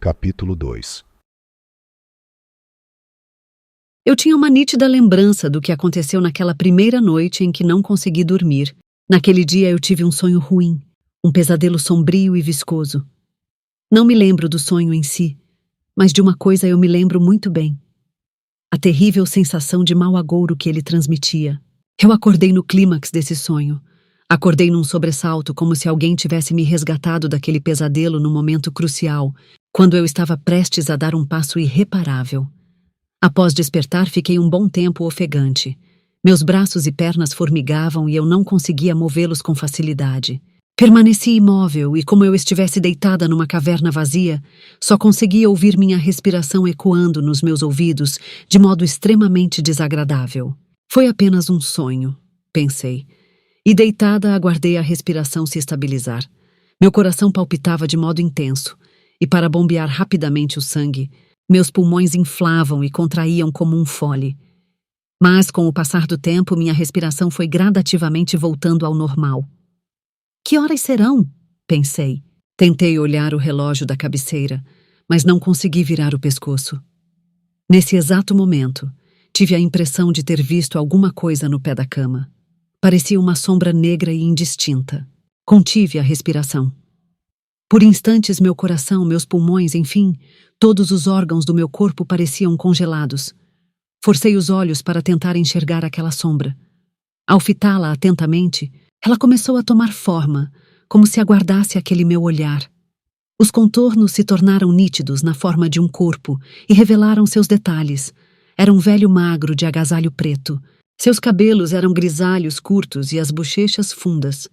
Capítulo 2. Eu tinha uma nítida lembrança do que aconteceu naquela primeira noite em que não consegui dormir. Naquele dia eu tive um sonho ruim, um pesadelo sombrio e viscoso. Não me lembro do sonho em si, mas de uma coisa eu me lembro muito bem: a terrível sensação de mau agouro que ele transmitia. Eu acordei no clímax desse sonho. Acordei num sobressalto, como se alguém tivesse me resgatado daquele pesadelo no momento crucial, quando eu estava prestes a dar um passo irreparável. Após despertar, fiquei um bom tempo ofegante. Meus braços e pernas formigavam e eu não conseguia movê-los com facilidade. Permaneci imóvel e, como eu estivesse deitada numa caverna vazia, só conseguia ouvir minha respiração ecoando nos meus ouvidos de modo extremamente desagradável. Foi apenas um sonho, pensei, e deitada aguardei a respiração se estabilizar. Meu coração palpitava de modo intenso, e para bombear rapidamente o sangue, meus pulmões inflavam e contraíam como um fole. Mas, com o passar do tempo, minha respiração foi gradativamente voltando ao normal. Que horas serão? Pensei. Tentei olhar o relógio da cabeceira, mas não consegui virar o pescoço. Nesse exato momento, tive a impressão de ter visto alguma coisa no pé da cama. Parecia uma sombra negra e indistinta. Contive a respiração. Por instantes, meu coração, meus pulmões, enfim, todos os órgãos do meu corpo pareciam congelados. Forcei os olhos para tentar enxergar aquela sombra. Ao fitá-la atentamente, ela começou a tomar forma, como se aguardasse aquele meu olhar. Os contornos se tornaram nítidos na forma de um corpo e revelaram seus detalhes. Era um velho magro de agasalho preto. Seus cabelos eram grisalhos curtos e as bochechas fundas.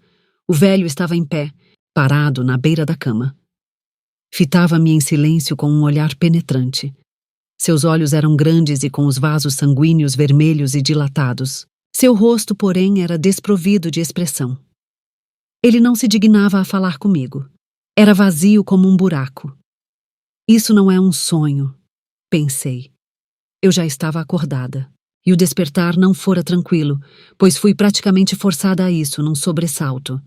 O velho estava em pé, parado na beira da cama. Fitava-me em silêncio com um olhar penetrante. Seus olhos eram grandes e com os vasos sanguíneos vermelhos e dilatados. Seu rosto, porém, era desprovido de expressão. Ele não se dignava a falar comigo. Era vazio como um buraco. Isso não é um sonho, pensei. Eu já estava acordada. E o despertar não fora tranquilo, pois fui praticamente forçada a isso num sobressalto.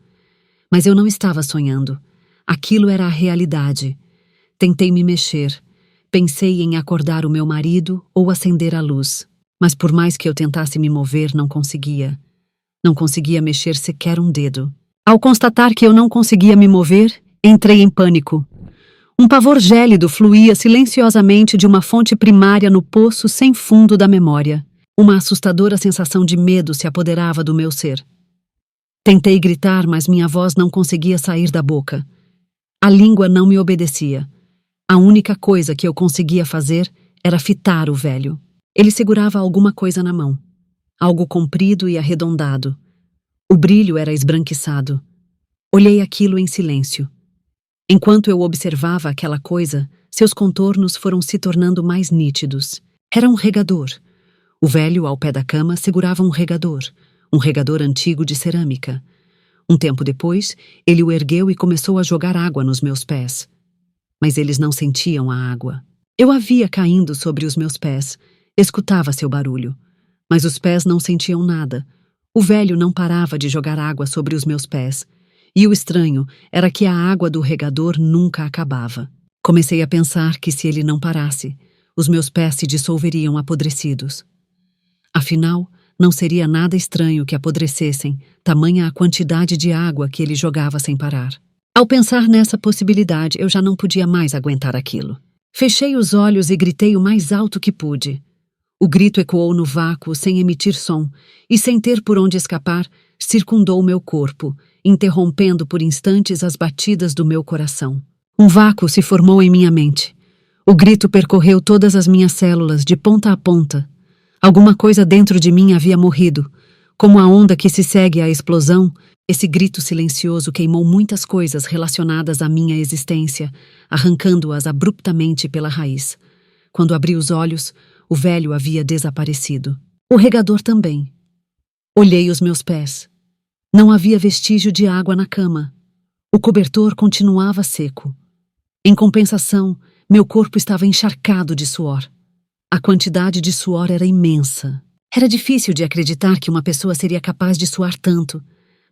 Mas eu não estava sonhando. Aquilo era a realidade. Tentei me mexer. Pensei em acordar o meu marido ou acender a luz. Mas por mais que eu tentasse me mover, não conseguia. Não conseguia mexer sequer um dedo. Ao constatar que eu não conseguia me mover, entrei em pânico. Um pavor gélido fluía silenciosamente de uma fonte primária no poço sem fundo da memória. Uma assustadora sensação de medo se apoderava do meu ser. Tentei gritar, mas minha voz não conseguia sair da boca. A língua não me obedecia. A única coisa que eu conseguia fazer era fitar o velho. Ele segurava alguma coisa na mão. Algo comprido e arredondado. O brilho era esbranquiçado. Olhei aquilo em silêncio. Enquanto eu observava aquela coisa, seus contornos foram se tornando mais nítidos. Era um regador. O velho, ao pé da cama, segurava um regador antigo de cerâmica. Um tempo depois, ele o ergueu e começou a jogar água nos meus pés. Mas eles não sentiam a água. Eu a via caindo sobre os meus pés, escutava seu barulho. Mas os pés não sentiam nada. O velho não parava de jogar água sobre os meus pés. E o estranho era que a água do regador nunca acabava. Comecei a pensar que se ele não parasse, os meus pés se dissolveriam apodrecidos. Afinal, não seria nada estranho que apodrecessem, tamanha a quantidade de água que ele jogava sem parar. Ao pensar nessa possibilidade, eu já não podia mais aguentar aquilo. Fechei os olhos e gritei o mais alto que pude. O grito ecoou no vácuo sem emitir som, e sem ter por onde escapar, circundou meu corpo, interrompendo por instantes as batidas do meu coração. Um vácuo se formou em minha mente. O grito percorreu todas as minhas células, de ponta a ponta. Alguma coisa dentro de mim havia morrido. Como a onda que se segue à explosão, esse grito silencioso queimou muitas coisas relacionadas à minha existência, arrancando-as abruptamente pela raiz. Quando abri os olhos, o velho havia desaparecido. O regador também. Olhei os meus pés. Não havia vestígio de água na cama. O cobertor continuava seco. Em compensação, meu corpo estava encharcado de suor. A quantidade de suor era imensa. Era difícil de acreditar que uma pessoa seria capaz de suar tanto,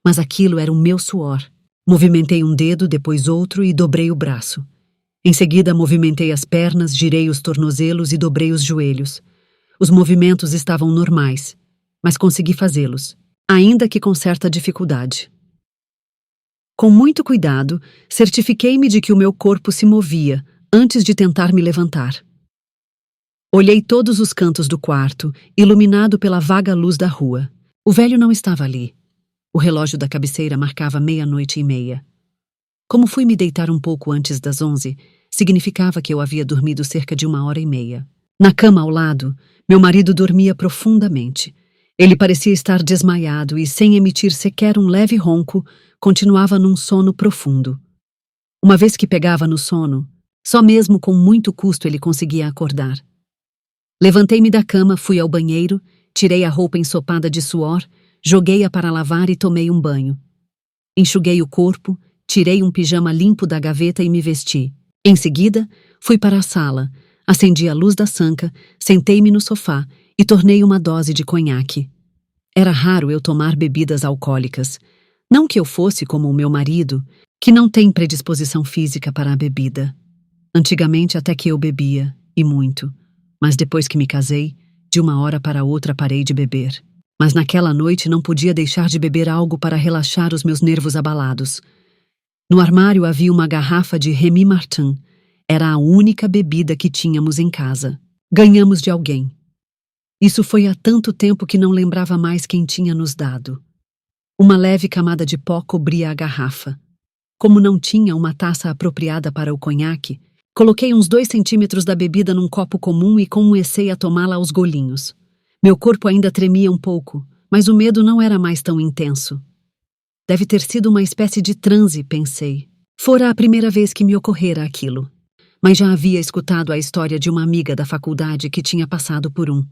mas aquilo era o meu suor. Movimentei um dedo, depois outro e dobrei o braço. Em seguida, movimentei as pernas, girei os tornozelos e dobrei os joelhos. Os movimentos estavam normais, mas consegui fazê-los, ainda que com certa dificuldade. Com muito cuidado, certifiquei-me de que o meu corpo se movia antes de tentar me levantar. Olhei todos os cantos do quarto, iluminado pela vaga luz da rua. O velho não estava ali. O relógio da cabeceira marcava 00:30. Como fui me deitar um pouco antes das 11, significava que eu havia dormido cerca de 1h30. Na cama ao lado, meu marido dormia profundamente. Ele parecia estar desmaiado e, sem emitir sequer um leve ronco, continuava num sono profundo. Uma vez que pegava no sono, só mesmo com muito custo ele conseguia acordar. Levantei-me da cama, fui ao banheiro, tirei a roupa ensopada de suor, joguei-a para lavar e tomei um banho. Enxuguei o corpo, tirei um pijama limpo da gaveta e me vesti. Em seguida, fui para a sala, acendi a luz da sanca, sentei-me no sofá e tornei uma dose de conhaque. Era raro eu tomar bebidas alcoólicas. Não que eu fosse como o meu marido, que não tem predisposição física para a bebida. Antigamente até que eu bebia, e muito. Mas depois que me casei, de uma hora para outra parei de beber. Mas naquela noite não podia deixar de beber algo para relaxar os meus nervos abalados. No armário havia uma garrafa de Rémy Martin. Era a única bebida que tínhamos em casa. Ganhamos de alguém. Isso foi há tanto tempo que não lembrava mais quem tinha nos dado. Uma leve camada de pó cobria a garrafa. Como não tinha uma taça apropriada para o conhaque, coloquei uns 2 centímetros da bebida num copo comum e comecei a tomá-la aos golinhos. Meu corpo ainda tremia um pouco, mas o medo não era mais tão intenso. Deve ter sido uma espécie de transe, pensei. Fora a primeira vez que me ocorrera aquilo. Mas já havia escutado a história de uma amiga da faculdade que tinha passado por um.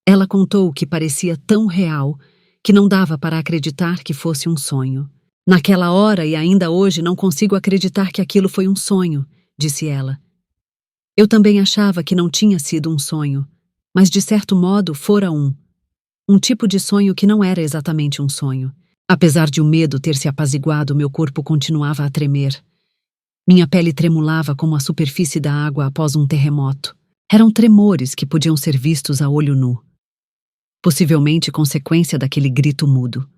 Ela contou que parecia tão real que não dava para acreditar que fosse um sonho. Naquela hora e ainda hoje não consigo acreditar que aquilo foi um sonho, disse ela. Eu também achava que não tinha sido um sonho, mas de certo modo fora um tipo de sonho que não era exatamente um sonho. Apesar de o medo ter se apaziguado, meu corpo continuava a tremer. Minha pele tremulava como a superfície da água após um terremoto. Eram tremores que podiam ser vistos a olho nu. Possivelmente consequência daquele grito mudo.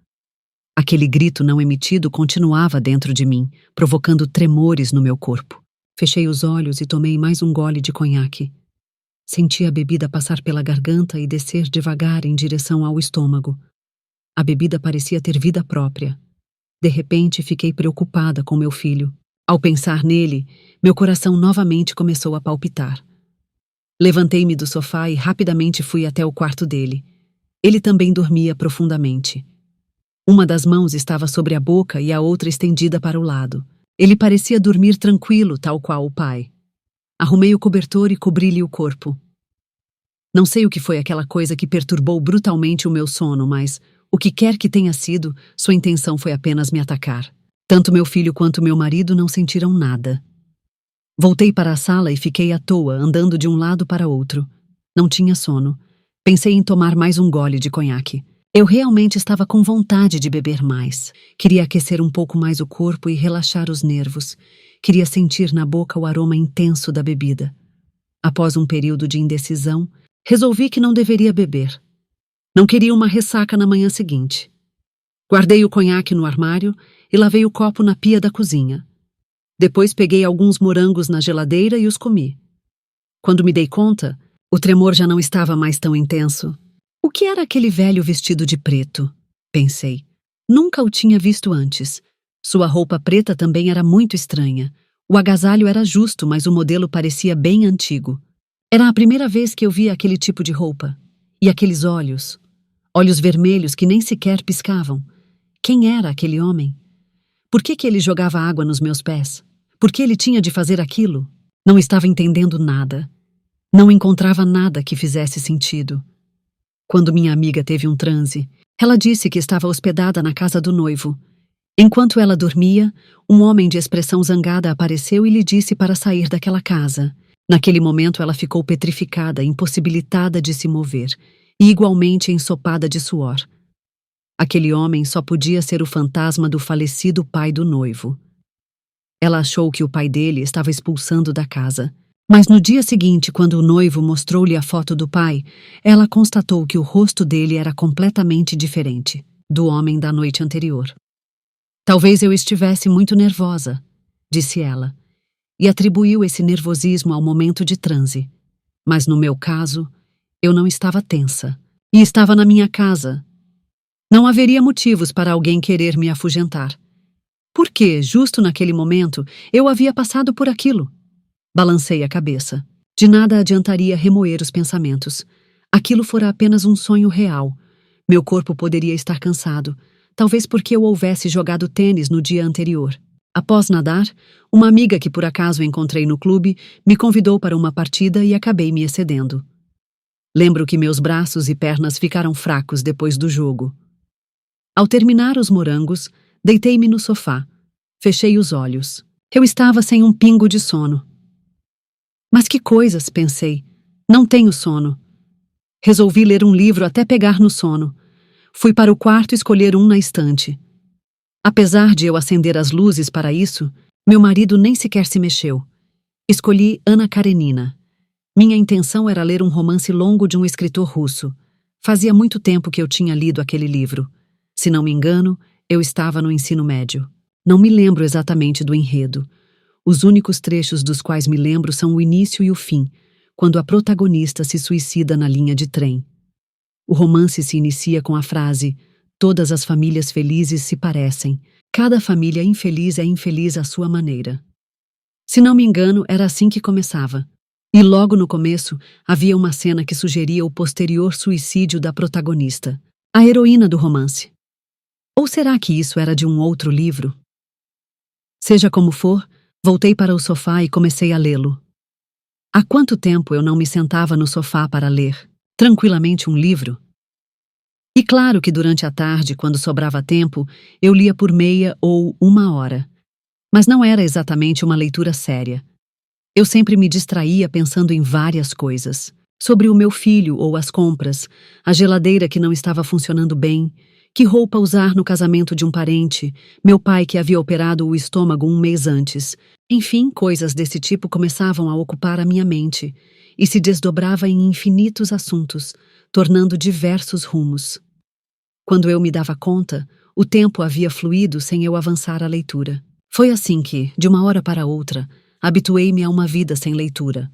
Aquele grito não emitido continuava dentro de mim, provocando tremores no meu corpo. Fechei os olhos e tomei mais um gole de conhaque. Senti a bebida passar pela garganta e descer devagar em direção ao estômago. A bebida parecia ter vida própria. De repente, fiquei preocupada com meu filho. Ao pensar nele, meu coração novamente começou a palpitar. Levantei-me do sofá e rapidamente fui até o quarto dele. Ele também dormia profundamente. Uma das mãos estava sobre a boca e a outra estendida para o lado. Ele parecia dormir tranquilo, tal qual o pai. Arrumei o cobertor e cobri-lhe o corpo. Não sei o que foi aquela coisa que perturbou brutalmente o meu sono, mas, o que quer que tenha sido, sua intenção foi apenas me atacar. Tanto meu filho quanto meu marido não sentiram nada. Voltei para a sala e fiquei à toa, andando de um lado para outro. Não tinha sono. Pensei em tomar mais um gole de conhaque. Eu realmente estava com vontade de beber mais. Queria aquecer um pouco mais o corpo e relaxar os nervos. Queria sentir na boca o aroma intenso da bebida. Após um período de indecisão, resolvi que não deveria beber. Não queria uma ressaca na manhã seguinte. Guardei o conhaque no armário e lavei o copo na pia da cozinha. Depois peguei alguns morangos na geladeira e os comi. Quando me dei conta, o tremor já não estava mais tão intenso. O que era aquele velho vestido de preto? Pensei. Nunca o tinha visto antes. Sua roupa preta também era muito estranha. O agasalho era justo, mas o modelo parecia bem antigo. Era a primeira vez que eu via aquele tipo de roupa. E aqueles olhos. Olhos vermelhos que nem sequer piscavam. Quem era aquele homem? Por que ele jogava água nos meus pés? Por que ele tinha de fazer aquilo? Não estava entendendo nada. Não encontrava nada que fizesse sentido. Quando minha amiga teve um transe, ela disse que estava hospedada na casa do noivo. Enquanto ela dormia, um homem de expressão zangada apareceu e lhe disse para sair daquela casa. Naquele momento ela ficou petrificada, impossibilitada de se mover, e igualmente ensopada de suor. Aquele homem só podia ser o fantasma do falecido pai do noivo. Ela achou que o pai dele estava expulsando da casa. Mas no dia seguinte, quando o noivo mostrou-lhe a foto do pai, ela constatou que o rosto dele era completamente diferente do homem da noite anterior. Talvez eu estivesse muito nervosa, disse ela, e atribuiu esse nervosismo ao momento de transe. Mas no meu caso, eu não estava tensa. E estava na minha casa. Não haveria motivos para alguém querer me afugentar. Porque, justo naquele momento, eu havia passado por aquilo. Balancei a cabeça. De nada adiantaria remoer os pensamentos. Aquilo fora apenas um sonho real. Meu corpo poderia estar cansado, talvez porque eu houvesse jogado tênis no dia anterior. Após nadar, uma amiga que por acaso encontrei no clube me convidou para uma partida e acabei me excedendo. Lembro que meus braços e pernas ficaram fracos depois do jogo. Ao terminar os morangos, deitei-me no sofá. Fechei os olhos. Eu estava sem um pingo de sono. Mas que coisas, pensei. Não tenho sono. Resolvi ler um livro até pegar no sono. Fui para o quarto escolher um na estante. Apesar de eu acender as luzes para isso, meu marido nem sequer se mexeu. Escolhi Ana Karenina. Minha intenção era ler um romance longo de um escritor russo. Fazia muito tempo que eu tinha lido aquele livro. Se não me engano, eu estava no ensino médio. Não me lembro exatamente do enredo. Os únicos trechos dos quais me lembro são o início e o fim, quando a protagonista se suicida na linha de trem. O romance se inicia com a frase: "Todas as famílias felizes se parecem. Cada família infeliz é infeliz à sua maneira." Se não me engano, era assim que começava. E logo no começo, havia uma cena que sugeria o posterior suicídio da protagonista, a heroína do romance. Ou será que isso era de um outro livro? Seja como for, voltei para o sofá e comecei a lê-lo. Há quanto tempo eu não me sentava no sofá para ler, tranquilamente, um livro? E claro que durante a tarde, quando sobrava tempo, eu lia por meia ou uma hora. Mas não era exatamente uma leitura séria. Eu sempre me distraía pensando em várias coisas. Sobre o meu filho ou as compras, a geladeira que não estava funcionando bem, que roupa usar no casamento de um parente, meu pai que havia operado o estômago um mês antes. Enfim, coisas desse tipo começavam a ocupar a minha mente e se desdobrava em infinitos assuntos, tornando diversos rumos. Quando eu me dava conta, o tempo havia fluído sem eu avançar a leitura. Foi assim que, de uma hora para outra, habituei-me a uma vida sem leitura.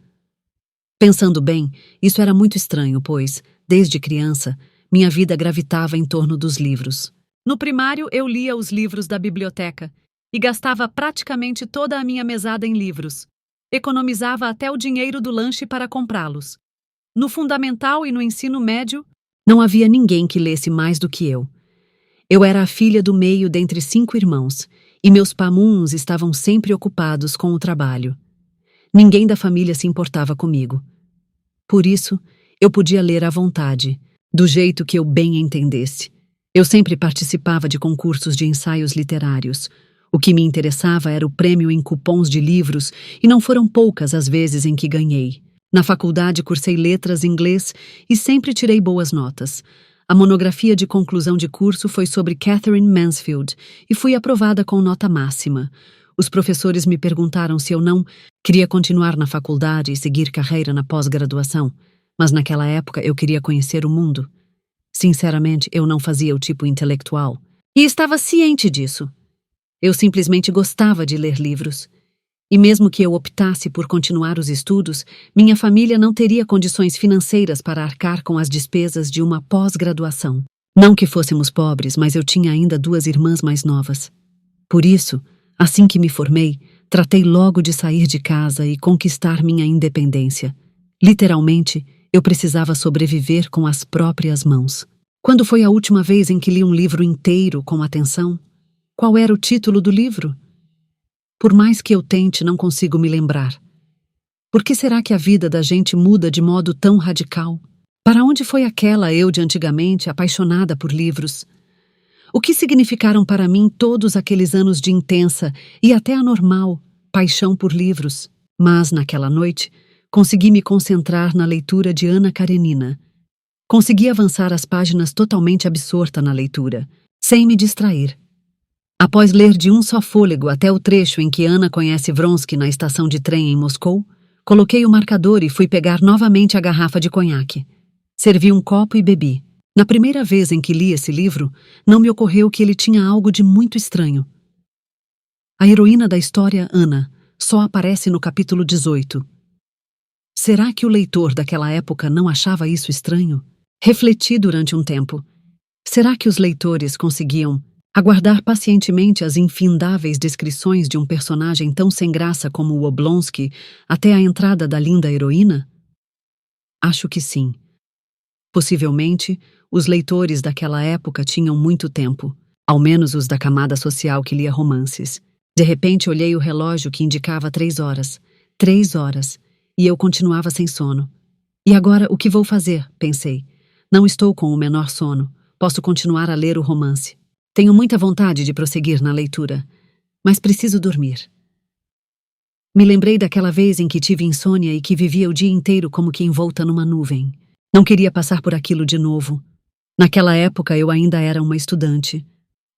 Pensando bem, isso era muito estranho, pois, desde criança, minha vida gravitava em torno dos livros. No primário, eu lia os livros da biblioteca e gastava praticamente toda a minha mesada em livros. Economizava até o dinheiro do lanche para comprá-los. No fundamental e no ensino médio, não havia ninguém que lesse mais do que eu. Eu era a filha do meio dentre 5 irmãos, e meus pamuns estavam sempre ocupados com o trabalho. Ninguém da família se importava comigo. Por isso, eu podia ler à vontade, do jeito que eu bem entendesse. Eu sempre participava de concursos de ensaios literários. O que me interessava era o prêmio em cupons de livros, e não foram poucas as vezes em que ganhei. Na faculdade cursei letras em inglês e sempre tirei boas notas. A monografia de conclusão de curso foi sobre Catherine Mansfield e fui aprovada com nota máxima. Os professores me perguntaram se eu não queria continuar na faculdade e seguir carreira na pós-graduação, mas naquela época eu queria conhecer o mundo. Sinceramente, eu não fazia o tipo intelectual. E estava ciente disso. Eu simplesmente gostava de ler livros. E mesmo que eu optasse por continuar os estudos, minha família não teria condições financeiras para arcar com as despesas de uma pós-graduação. Não que fôssemos pobres, mas eu tinha ainda 2 irmãs mais novas. Por isso, assim que me formei, tratei logo de sair de casa e conquistar minha independência. Literalmente, eu precisava sobreviver com as próprias mãos. Quando foi a última vez em que li um livro inteiro com atenção? Qual era o título do livro? Por mais que eu tente, não consigo me lembrar. Por que será que a vida da gente muda de modo tão radical? Para onde foi aquela eu de antigamente, apaixonada por livros? O que significaram para mim todos aqueles anos de intensa e até anormal paixão por livros? Mas, naquela noite, consegui me concentrar na leitura de Ana Karenina. Consegui avançar as páginas totalmente absorta na leitura, sem me distrair. Após ler de um só fôlego até o trecho em que Ana conhece Vronsky na estação de trem em Moscou, coloquei o marcador e fui pegar novamente a garrafa de conhaque. Servi um copo e bebi. Na primeira vez em que li esse livro, não me ocorreu que ele tinha algo de muito estranho. A heroína da história, Ana, só aparece no capítulo 18. Será que o leitor daquela época não achava isso estranho? Refleti durante um tempo. Será que os leitores conseguiam aguardar pacientemente as infindáveis descrições de um personagem tão sem graça como o Oblonsky até a entrada da linda heroína? Acho que sim. Possivelmente, os leitores daquela época tinham muito tempo, ao menos os da camada social que lia romances. De repente olhei o relógio que indicava 3 horas. 3 horas. E eu continuava sem sono. E agora o que vou fazer? Pensei. Não estou com o menor sono. Posso continuar a ler o romance. Tenho muita vontade de prosseguir na leitura, mas preciso dormir. Me lembrei daquela vez em que tive insônia e que vivia o dia inteiro como que envolta numa nuvem. Não queria passar por aquilo de novo. Naquela época eu ainda era uma estudante.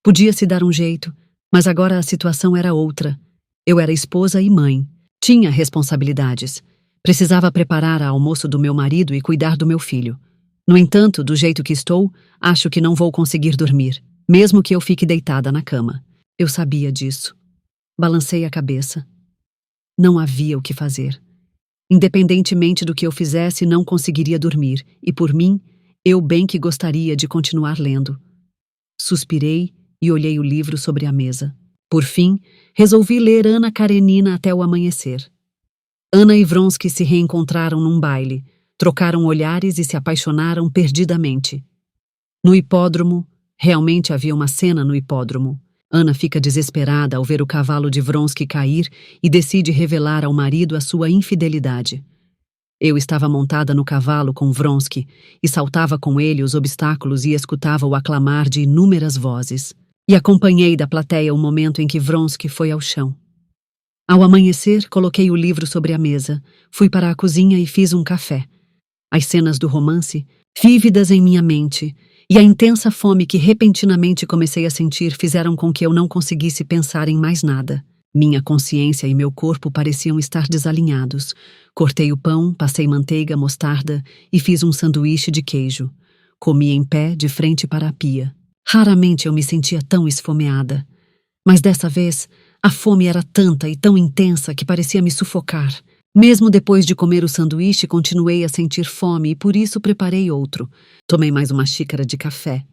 Podia-se dar um jeito, mas agora a situação era outra. Eu era esposa e mãe. Tinha responsabilidades. Precisava preparar o almoço do meu marido e cuidar do meu filho. No entanto, do jeito que estou, acho que não vou conseguir dormir, mesmo que eu fique deitada na cama. Eu sabia disso. Balancei a cabeça. Não havia o que fazer. Independentemente do que eu fizesse, não conseguiria dormir, e por mim, eu bem que gostaria de continuar lendo. Suspirei e olhei o livro sobre a mesa. Por fim, resolvi ler Ana Karenina até o amanhecer. Ana e Vronsky se reencontraram num baile, trocaram olhares e se apaixonaram perdidamente. No hipódromo, realmente havia uma cena no hipódromo. Ana fica desesperada ao ver o cavalo de Vronsky cair e decide revelar ao marido a sua infidelidade. Eu estava montada no cavalo com Vronsky e saltava com ele os obstáculos e escutava o aclamar de inúmeras vozes. E acompanhei da plateia o momento em que Vronsky foi ao chão. Ao amanhecer, coloquei o livro sobre a mesa, fui para a cozinha e fiz um café. As cenas do romance, vívidas em minha mente, e a intensa fome que repentinamente comecei a sentir fizeram com que eu não conseguisse pensar em mais nada. Minha consciência e meu corpo pareciam estar desalinhados. Cortei o pão, passei manteiga, mostarda e fiz um sanduíche de queijo. Comi em pé, de frente para a pia. Raramente eu me sentia tão esfomeada. Mas dessa vez, a fome era tanta e tão intensa que parecia me sufocar. Mesmo depois de comer o sanduíche, continuei a sentir fome e por isso preparei outro. Tomei mais uma xícara de café.